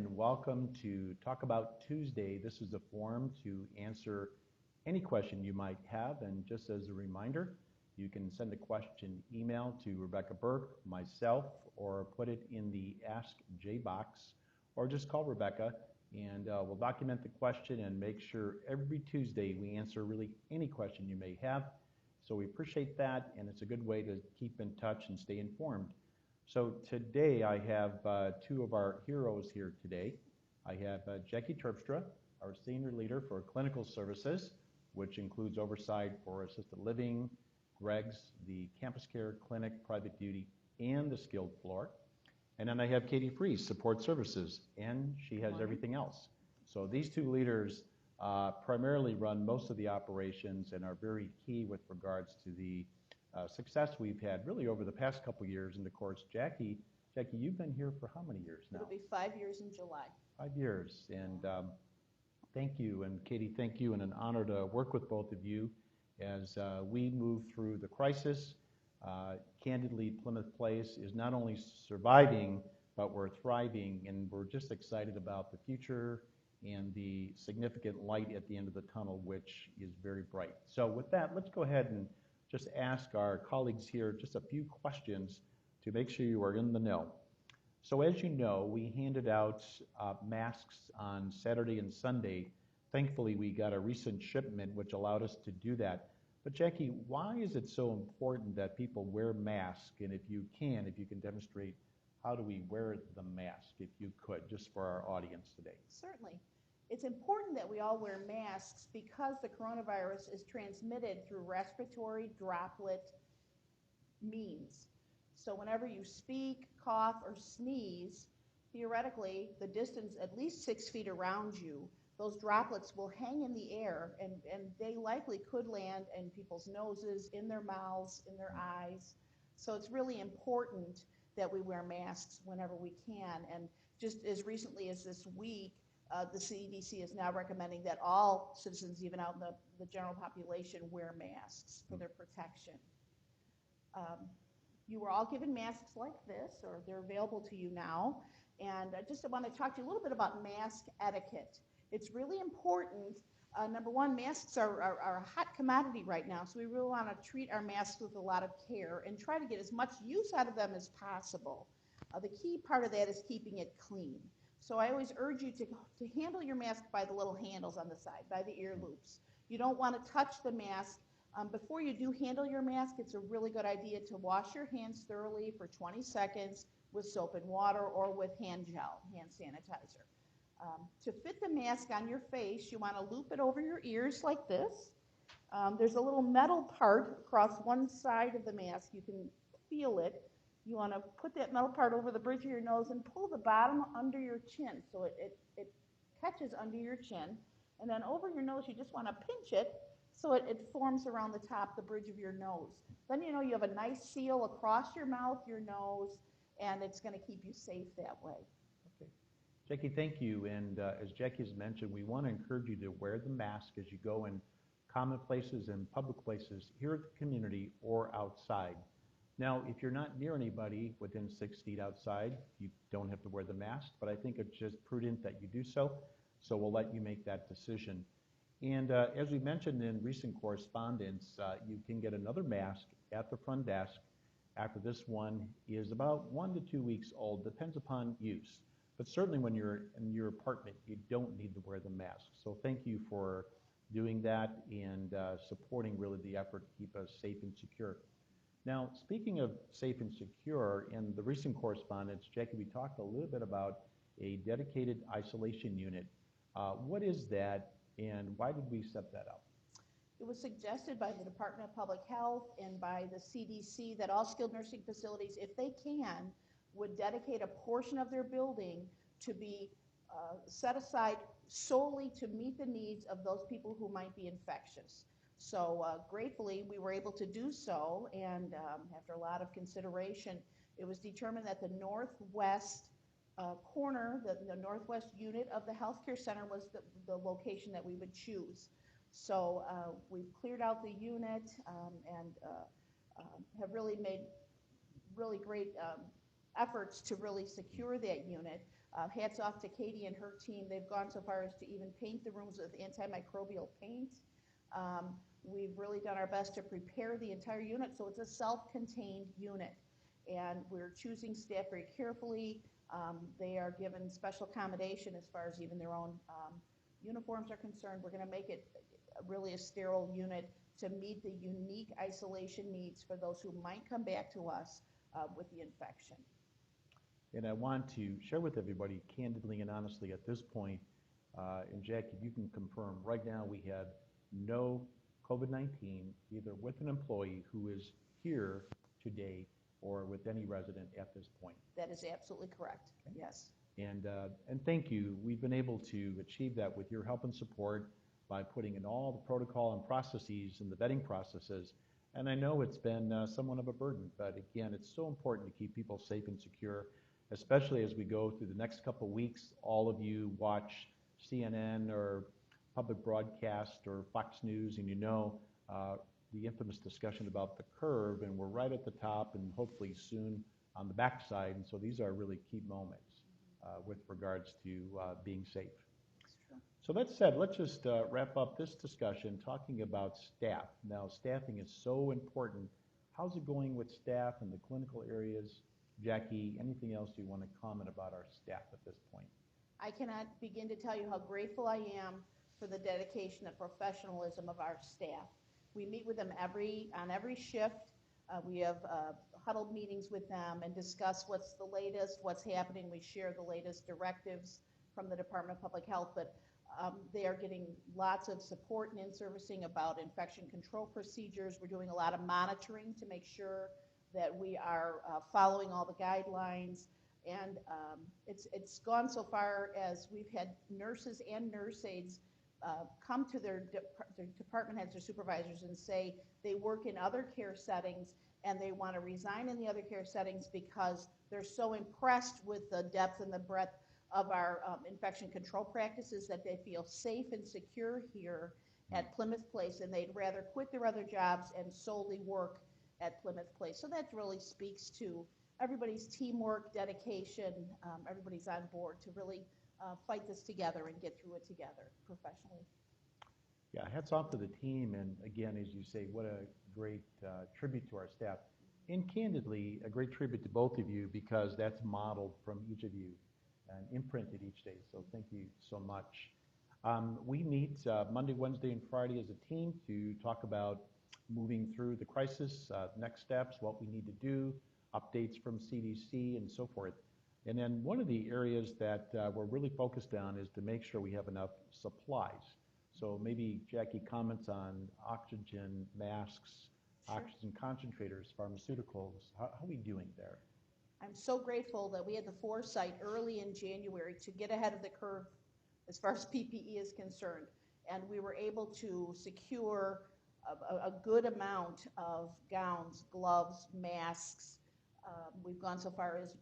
and welcome to Talk About Tuesday. This is a forum to answer any question you might have, and just as a reminder, you can send a question email to Rebecca Burke, myself, or put it in the Ask J box, or just call Rebecca, and we'll document the question and make sure every Tuesday we answer really any question you may have. So we appreciate that, and it's a good way to keep in touch and stay informed. So today I have two of our heroes here today. I have Jackie Terpstra, our Senior Leader for Clinical Services, which includes oversight for assisted living, Greg's, the Campus Care Clinic, Private Duty, and the Skilled Floor. And then I have Katie Freeze, Support Services, and she has everything else. So these two leaders primarily run most of the operations and are very key with regards to the success we've had really over the past couple of years. And of course, Jackie, you've been here for how many years now? It'll be 5 years in July. 5 years, and thank you. And Katie, thank you, and an honor to work with both of you as we move through the crisis. Candidly, Plymouth Place is not only surviving, but we're thriving, and we're just excited about the future and the significant light at the end of the tunnel, which is very bright. So with that, let's go ahead and just ask our colleagues here just a few questions to make sure you are in the know. So as you know, we handed out masks on Saturday and Sunday. Thankfully, we got a recent shipment which allowed us to do that. But Jackie, why is it so important that people wear masks? And if you can demonstrate, how do we wear the mask, if you could, just for our audience today? Certainly. It's important that we all wear masks because the coronavirus is transmitted through respiratory droplet means. So whenever you speak, cough, or sneeze, theoretically, the distance at least 6 feet around you, those droplets will hang in the air, and they likely could land in people's noses, in their mouths, in their eyes. So it's really important that we wear masks whenever we can. And just as recently as this week, the CDC is now recommending that all citizens, even out in the general population, wear masks for their protection. You were all given masks like this, or they're available to you now. And I just want to talk to you a little bit about mask etiquette. It's really important. Number one, masks are a hot commodity right now, so we really want to treat our masks with a lot of care and try to get as much use out of them as possible. The key part of that is keeping it clean. So I always urge you to handle your mask by the little handles on the side, by the ear loops. You don't want to touch the mask. Before you do handle your mask, it's a really good idea to wash your hands thoroughly for 20 seconds with soap and water or with hand gel, hand sanitizer. To fit the mask on your face, you want to loop it over your ears like this. There's a little metal part across one side of the mask. You can feel it. You want to put that metal part over the bridge of your nose and pull the bottom under your chin so it catches under your chin. And then over your nose, you just want to pinch it so it forms around the top, the bridge of your nose. Then you know you have a nice seal across your mouth, your nose, and it's going to keep you safe that way. Okay. Jackie, thank you. And as Jackie has mentioned, we want to encourage you to wear the mask as you go in common places and public places here at the community or outside. Now, if you're not near anybody within 6 feet outside, you don't have to wear the mask, but I think it's just prudent that you do so. So we'll let you make that decision. And as we mentioned in recent correspondence, you can get another mask at the front desk after this one is about 1 to 2 weeks old, depends upon use. But certainly when you're in your apartment, you don't need to wear the mask. So thank you for doing that and supporting really the effort to keep us safe and secure. Now, speaking of safe and secure, in the recent correspondence, Jackie, we talked a little bit about a dedicated isolation unit. What is that, and why did we set that up? It was suggested by the Department of Public Health and by the CDC that all skilled nursing facilities, if they can, would dedicate a portion of their building to be set aside solely to meet the needs of those people who might be infectious. So gratefully, we were able to do so, and after a lot of consideration, it was determined that the northwest corner, the northwest unit of the healthcare center was the location that we would choose. So we've cleared out the unit and have really made really great efforts to really secure that unit. Hats off to Katie and her team. They've gone so far as to even paint the rooms with antimicrobial paint. We've really done our best to prepare the entire unit, so it's a self-contained unit. And we're choosing staff very carefully. They are given special accommodation as far as even their own uniforms are concerned. We're going to make it really a sterile unit to meet the unique isolation needs for those who might come back to us with the infection. And I want to share with everybody candidly and honestly at this point, and Jackie, you can confirm, right now we have no COVID-19 either with an employee who is here today or with any resident at this point. That is absolutely correct, okay. Yes. And thank you. We've been able to achieve that with your help and support by putting in all the protocol and processes and the vetting processes. And I know it's been somewhat of a burden, but again, it's so important to keep people safe and secure, especially as we go through the next couple of weeks. All of you watch CNN or public broadcast or Fox News, and you know the infamous discussion about the curve, and we're right at the top and hopefully soon on the backside. And so these are really key moments with regards to being safe. So that said, let's just wrap up this discussion talking about staff. Now, staffing is so important. How's it going with staff in the clinical areas? Jackie, anything else you want to comment about our staff at this point? I cannot begin to tell you how grateful I am for the dedication and professionalism of our staff. We meet with them on every shift. We have huddled meetings with them and discuss what's the latest, what's happening. We share the latest directives from the Department of Public Health, but they are getting lots of support and in-servicing about infection control procedures. We're doing a lot of monitoring to make sure that we are following all the guidelines. And it's gone so far as we've had nurses and nurse aides come to their department heads or supervisors and say they work in other care settings and they want to resign in the other care settings because they're so impressed with the depth and the breadth of our infection control practices that they feel safe and secure here at Plymouth Place, and they'd rather quit their other jobs and solely work at Plymouth Place. So that really speaks to everybody's teamwork, dedication, everybody's on board to really fight this together and get through it together professionally. Yeah, hats off to the team, and again, as you say, what a great tribute to our staff. And candidly, a great tribute to both of you because that's modeled from each of you and imprinted each day, so thank you so much. We meet Monday, Wednesday, and Friday as a team to talk about moving through the crisis, next steps, what we need to do, updates from CDC, and so forth. And then one of the areas that we're really focused on is to make sure we have enough supplies. So maybe Jackie comments on oxygen masks, Sure. Oxygen concentrators, pharmaceuticals. How are we doing there? I'm so grateful that we had the foresight early in January to get ahead of the curve as far as PPE is concerned. And we were able to secure a good amount of gowns, gloves, masks. We've gone so far as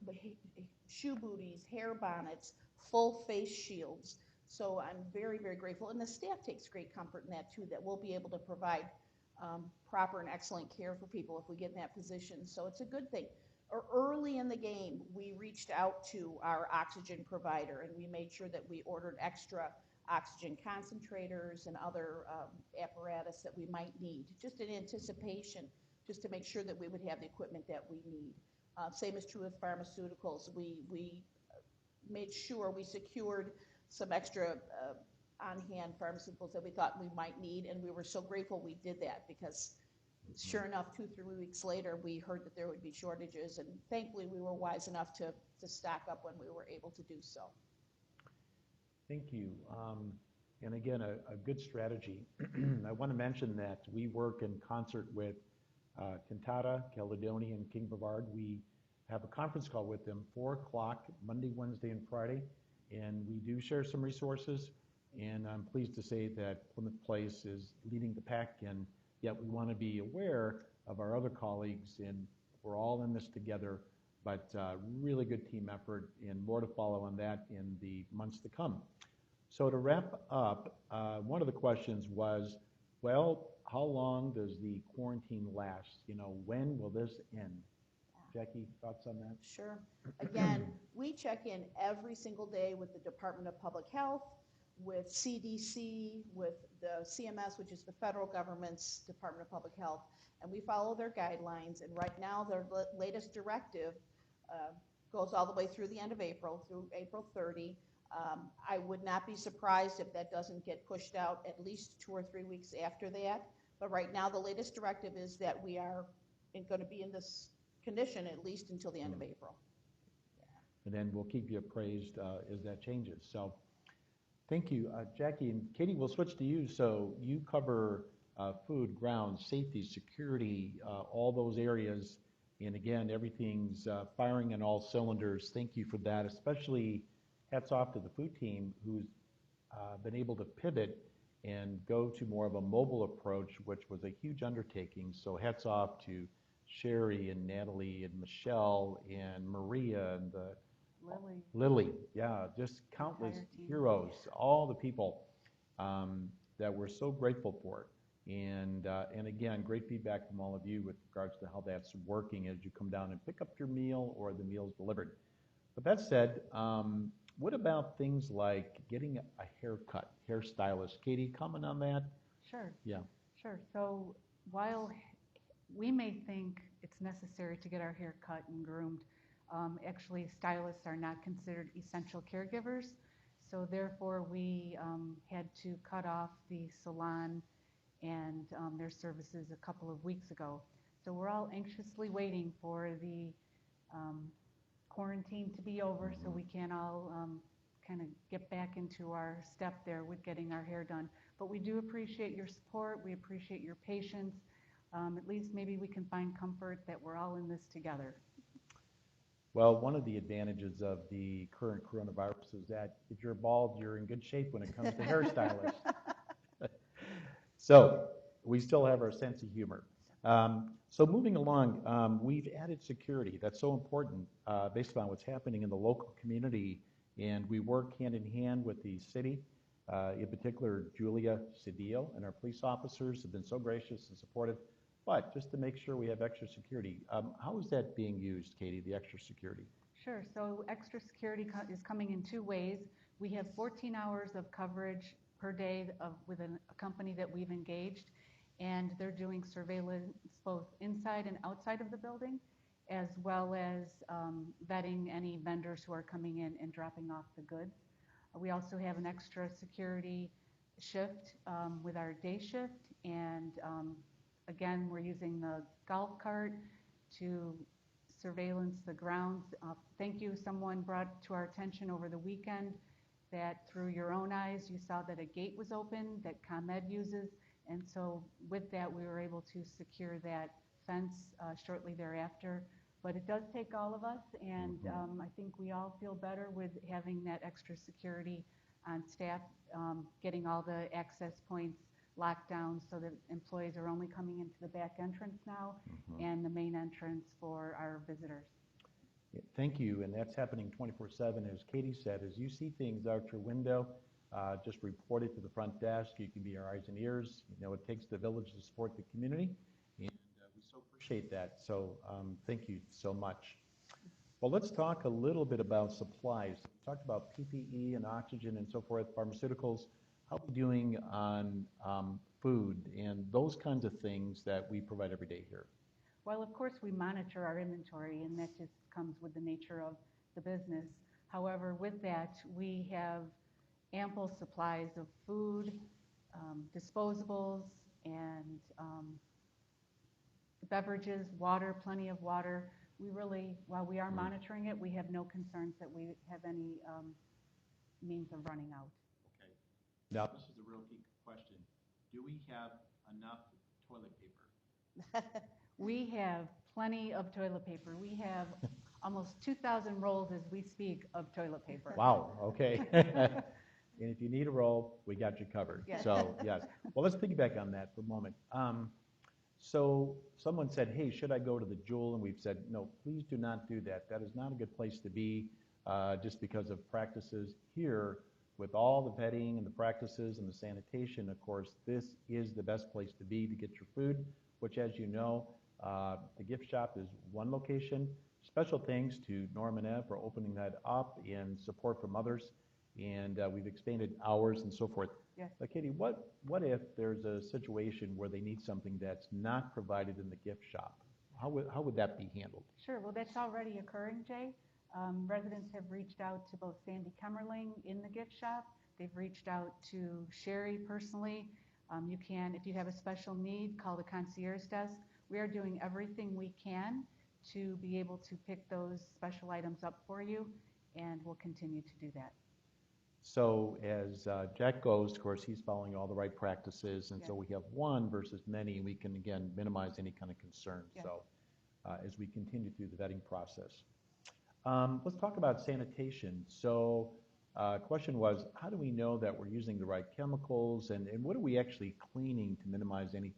shoe booties, hair bonnets, full face shields. So I'm very, very grateful. And the staff takes great comfort in that too, that we'll be able to provide proper and excellent care for people if we get in that position. So it's a good thing. Early in the game, we reached out to our oxygen provider and we made sure that we ordered extra oxygen concentrators and other apparatus that we might need, just in anticipation, just to make sure that we would have the equipment that we need. Same is true with pharmaceuticals. We made sure we secured some extra on-hand pharmaceuticals that we thought we might need, and we were so grateful we did that because sure enough, 2-3 weeks later, we heard that there would be shortages, and thankfully we were wise enough to stock up when we were able to do so. Thank you. And again, a good strategy. I want to mention that we work in concert with Cantata, Caledonia, and King Brevard. We have a conference call with them, 4 o'clock, Monday, Wednesday, and Friday, and we do share some resources, and I'm pleased to say that Plymouth Place is leading the pack, and yet we want to be aware of our other colleagues, and we're all in this together, but really good team effort, and more to follow on that in the months to come. So to wrap up, one of the questions was, well, how long does the quarantine last? You know, when will this end? Jackie, thoughts on that? Sure. Again, we check in every single day with the Department of Public Health, with CDC, with the CMS, which is the federal government's Department of Public Health, and we follow their guidelines. And right now, their latest directive goes all the way through the end of April, through April 30. I would not be surprised if that doesn't get pushed out at least 2 or 3 weeks after that. But right now, the latest directive is that we are going to be in this condition at least until the end of April. And then we'll keep you appraised as that changes. So thank you. Jackie and Katie, we'll switch to you. So you cover food, ground, safety, security, all those areas. And again, everything's firing on all cylinders. Thank you for that. Especially hats off to the food team who's been able to pivot and go to more of a mobile approach, which was a huge undertaking. So hats off to Sherry and Natalie and Michelle and Maria and Lily, yeah, just countless heroes, all the people that we're so grateful for. And again, great feedback from all of you with regards to how that's working as you come down and pick up your meal or the meal's delivered. But that said, what about things like getting a haircut, hairstylist? Katie, comment on that? Sure. Yeah. Sure. So while we may think it's necessary to get our hair cut and groomed, actually stylists are not considered essential caregivers. So therefore we had to cut off the salon and their services a couple of weeks ago. So we're all anxiously waiting for the quarantine to be over so we can all kind of get back into our step there with getting our hair done. But we do appreciate your support. We appreciate your patience. At least maybe we can find comfort that we're all in this together. Well, one of the advantages of the current coronavirus is that if you're bald, you're in good shape when it comes to hairstylists. So we still have our sense of humor. So moving along, we've added security. That's so important based upon what's happening in the local community. And we work hand in hand with the city. In particular, Julia Cedillo and our police officers have been so gracious and supportive. But just to make sure we have extra security, how is that being used, Katie, the extra security? Sure. So extra security is coming in 2 ways. We have 14 hours of coverage per day with a company that we've engaged, and they're doing surveillance both inside and outside of the building, as well as vetting any vendors who are coming in and dropping off the goods. We also have an extra security shift with our day shift, and again, we're using the golf cart to surveillance the grounds. Thank you. Someone brought to our attention over the weekend that through your own eyes, you saw that a gate was open that ComEd uses. And so with that, we were able to secure that fence shortly thereafter. But it does take all of us, and I think we all feel better with having that extra security on staff, getting all the access points locked down so that employees are only coming into the back entrance now and the main entrance for our visitors. Thank you, and that's happening 24/7. As Katie said, as you see things out your window, just report it to the front desk. You can be our eyes and ears. You know, it takes the village to support the community, and we so appreciate that. So thank you so much. Well, let's talk a little bit about supplies. We talked about PPE and oxygen and so forth, pharmaceuticals. How are we doing on food and those kinds of things that we provide every day here? Well, of course, we monitor our inventory, and that just comes with the nature of the business. However, with that, we have ample supplies of food, disposables, and beverages, water, plenty of water. We really, while we are monitoring it, we have no concerns that we have any means of running out. Okay. Now, this is a real key question. Do we have enough toilet paper? We have plenty of toilet paper. We have almost 2,000 rolls as we speak of toilet paper. Wow, okay. And if you need a roll, we got you covered. Yes. So, yes. Well, let's piggyback on that for a moment. So someone said, hey, should I go to the Jewel? And we've said, no, please do not do that. That is not a good place to be just because of practices here. With all the vetting and the practices and the sanitation, of course, this is the best place to be to get your food, which, as you know, The gift shop is one location. Special thanks to Norm and Ev for opening that up and support from others. And we've expanded hours and so forth. Yes. But Katie, what if there's a situation where they need something that's not provided in the gift shop? How would that be handled? Sure. Well, that's already occurring, Jay. Residents have reached out to both Sandy Kemmerling in the gift shop. They've reached out to Sherry personally. You can, if you have a special need, call the concierge desk. We are doing everything we can to be able to pick those special items up for you, and we'll continue to do that. So as Jack goes, of course, he's following all the right practices, and so Yes. we have one versus many, and we can, again, minimize any kind of concern. Yes. So as we continue through the vetting process. Let's talk about sanitation. So question was, how do we know that we're using the right chemicals, and what are we actually cleaning to minimize any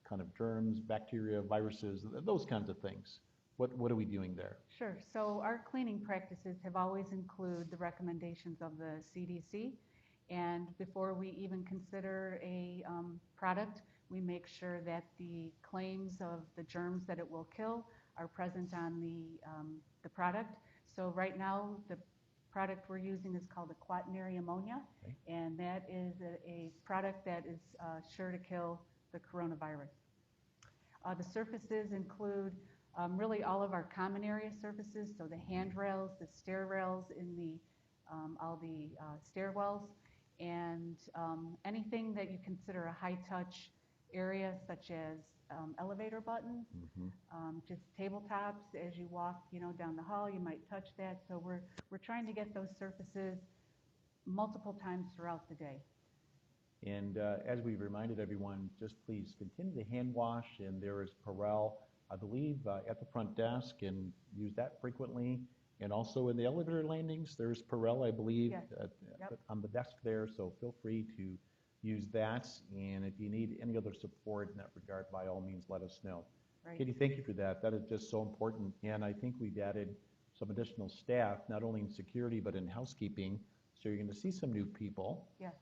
kind of germs, bacteria, viruses, those kinds of things? What are we doing there? Sure. So our cleaning practices have always included the recommendations of the CDC. And before we even consider a product, we make sure that the claims of the germs that it will kill are present on the product. So right now, the product we're using is called a quaternary ammonia, Okay. and that is a product that is sure to kill the coronavirus. The surfaces include really all of our common area surfaces, so the handrails, the stair rails in all the stairwells, and anything that you consider a high-touch area, such as elevator buttons, just tabletops. As you walk, down the hall, you might touch that. So we're trying to get those surfaces multiple times throughout the day. And as we reminded everyone, just please continue to hand wash, and there is Perel, I believe, at the front desk, and use that frequently. And also in the elevator landings, there's Perel, I believe, Yes. Yep. on the desk there, so feel free to use that. And if you need any other support in that regard, by all means, let us know. Right. Katie, thank you for that. That is just so important. And I think we've added some additional staff, not only in security, but in housekeeping. So you're going to see some new people Yes.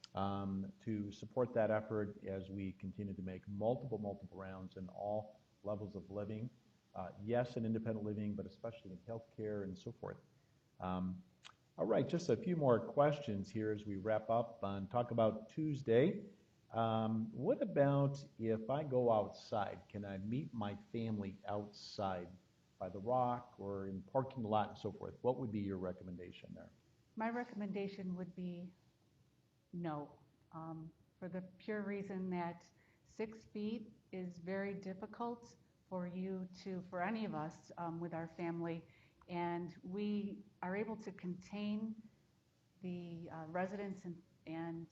to support that effort as we continue to make multiple rounds in all levels of living. Yes, in independent living, but especially in healthcare and so forth. All right, just a few more questions here as we wrap up and talk about Tuesday. What about if I go outside? Can I meet my family outside by the rock or in parking lot and so forth? What would be your recommendation there? My recommendation would be no, for the pure reason that 6 feet is very difficult for any of us with our family, and we are able to contain the residents and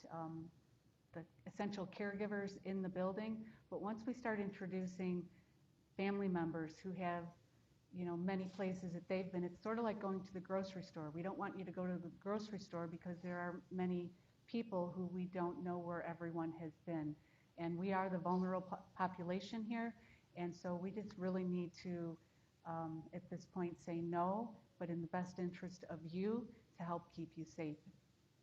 the essential caregivers in the building. But once we start introducing family members who have many places that they've been, it's sort of like going to the grocery store. We don't want you to go to the grocery store because there are many people who we don't know where everyone has been. And we are the vulnerable population here, and so we just really need to, at this point, say no, but in the best interest of you, to help keep you safe.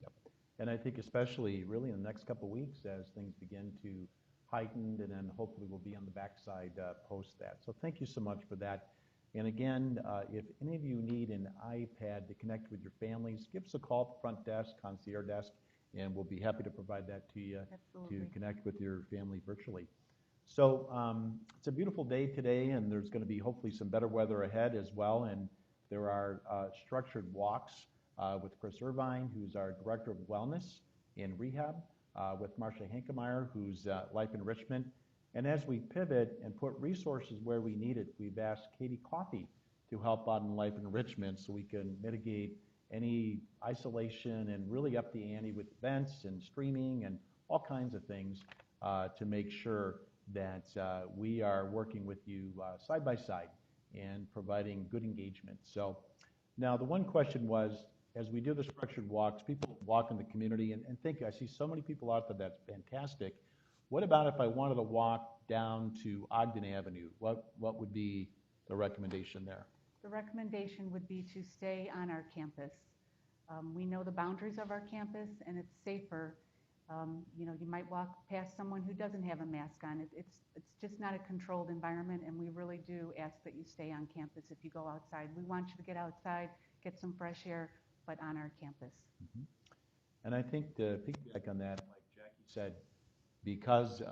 Yep. And I think especially really in the next couple of weeks as things begin to heighten, and then hopefully we'll be on the backside post that. So thank you so much for that. And again, if any of you need an iPad to connect with your families, give us a call at the front desk, concierge desk, and we'll be happy to provide that to you. Absolutely. To connect with your family virtually. So it's a beautiful day today, and there's going to be hopefully some better weather ahead as well. And there are structured walks with Chris Irvine, who's our Director of Wellness and Rehab, with Marcia Hankemeyer, who's Life Enrichment. And as we pivot and put resources where we need it, we've asked Katie Coffey to help out in Life Enrichment so we can mitigate any isolation and really up the ante with events and streaming and all kinds of things to make sure that we are working with you side by side and providing good engagement. So now the one question was, as we do the structured walks, people walk in the community and think, I see so many people out there, that's fantastic. What about if I wanted to walk down to Ogden Avenue? What would be the recommendation there? The recommendation would be to stay on our campus. We know the boundaries of our campus, and it's safer You might walk past someone who doesn't have a mask on. It's just not a controlled environment, and we really do ask that you stay on campus if you go outside. We want you to get outside, get some fresh air, but on our campus. Mhm. And I think to piggyback on that, like Jackie said, because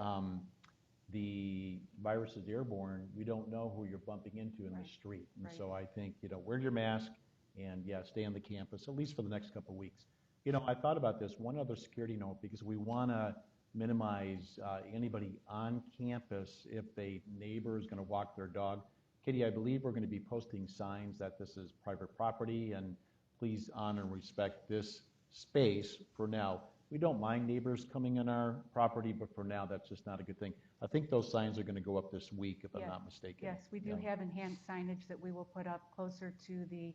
the virus is airborne, we don't know who you're bumping into in the Right. street. And Right. so I think, wear your mask and, yeah, stay on the campus, at least for the next couple of weeks. I thought about this, one other security note, because we want to minimize anybody on campus if a neighbor is going to walk their dog. Katie, I believe we're going to be posting signs that this is private property and please honor and respect this space for now. We don't mind neighbors coming on our property, but for now, that's just not a good thing. I think those signs are going to go up this week, if I'm Yes. not mistaken. Yes, we do Yeah. have enhanced signage that we will put up closer to the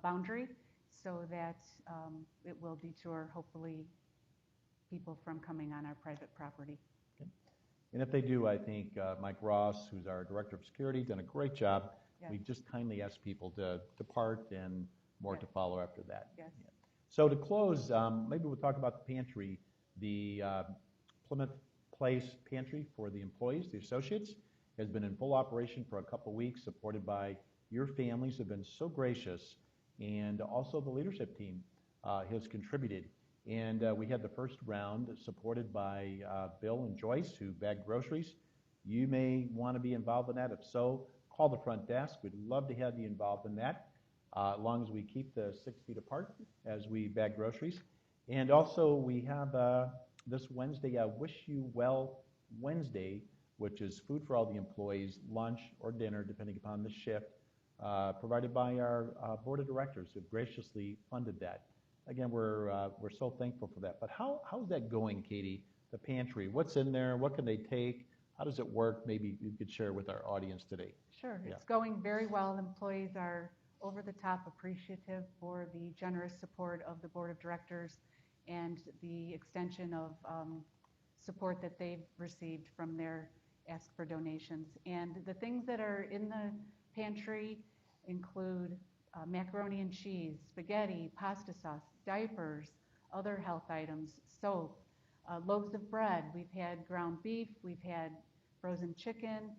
boundary so that it will deter, hopefully, people from coming on our private property. And if they do, I think Mike Ross, who's our Director of Security, done a great job. Yes. We just kindly ask people to depart and more to Yes. follow after that. Yes. Yeah. So to close, maybe we'll talk about the pantry. The Plymouth Place Pantry for the employees, the associates, has been in full operation for a couple weeks, supported by your families who have been so gracious, and also the leadership team has contributed. And we had the first round supported by Bill and Joyce, who bagged groceries. You may want to be involved in that. If so, call the front desk. We'd love to have you involved in that, as long as we keep the 6 feet apart as we bag groceries. And also, we have this Wednesday, Wish You Well Wednesday, which is food for all the employees, lunch or dinner, depending upon the shift, provided by our board of directors who have graciously funded that. Again, we're so thankful for that. But how's that going, Katie? The pantry, what's in there? What can they take? How does it work? Maybe you could share with our audience today. Sure, Yeah. it's going very well. Employees are over the top appreciative for the generous support of the board of directors and the extension of support that they've received from their ask for donations. And the things that are in the pantry include macaroni and cheese, spaghetti, pasta sauce, diapers, other health items, soap, loaves of bread. We've had ground beef, we've had frozen chicken,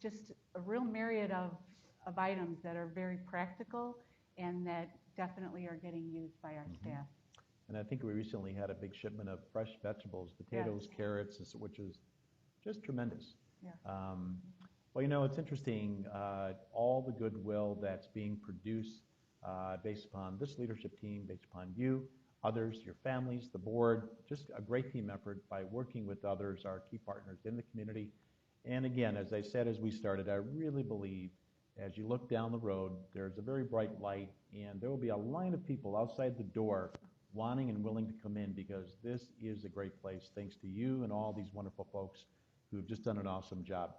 just a real myriad of items that are very practical and that definitely are getting used by our staff. And I think we recently had a big shipment of fresh vegetables, potatoes, Yes. carrots, which is just tremendous. Yeah. Well, it's interesting, all the goodwill that's being produced based upon this leadership team, based upon you, others, your families, the board, just a great team effort by working with others, our key partners in the community. And again, as I said as we started, I really believe as you look down the road, there's a very bright light, and there will be a line of people outside the door wanting and willing to come in, because this is a great place, thanks to you and all these wonderful folks who have just done an awesome job.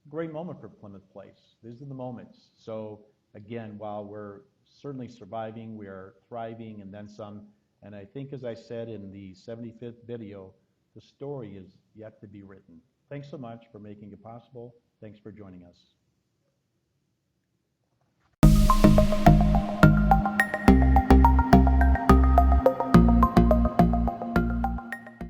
Great moment for Plymouth Place. These are the moments. So again, while we're certainly surviving, we are thriving and then some. And I think, as I said in the 75th video, the story is yet to be written. Thanks so much for making it possible. Thanks for joining us.